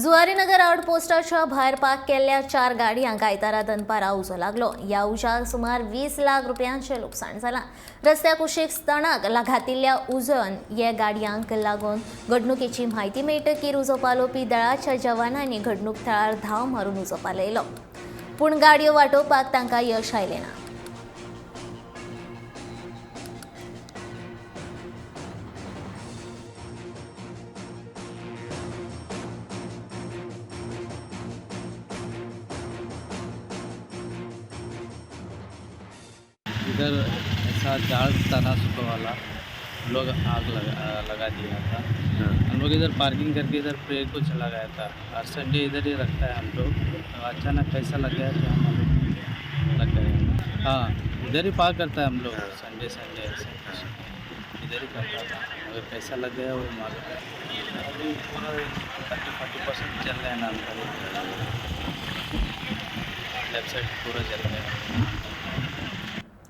जुवारीनगर आउटपोस्टाच्या भायर पार्क केल्ल्या 4 गाडयांक आयतारा दनपारां उजो लागलो. ह्या उज्याक सुमार 20 लाख रुपयांचें लुकसाण जालां. रस्त्याक कुशीक घातिल्ल्या उजोन ह्या गाडयांक लागून घडणुकेची म्हायती मेळटकीर उजो पालोवपी दळाच्या जवानांनी घडणूक थळार धांव मारून उजो पालयलो. पूण गाडयो वाटावपाक तांकां यश आयलें ना. इधर ऐसा जाड़ तना सुबह वाला हम लोग आग लगा दिया था। हम लोग इधर पार्किंग करके इधर पेड़ को चला गया था। हर संडे इधर ही रखता है हम लोग। तो अचानक कैसा लग गया कि हम लोग लग गए। हाँ, इधर ही पार्क करता है हम लोग संडे संडे ऐसे इधर ही करता था। अगर कैसा लग गया वो मालूम है। अभी पूरा 30-40% चल रहा है ना, लेफ्ट साइड पूरा चल रहा है।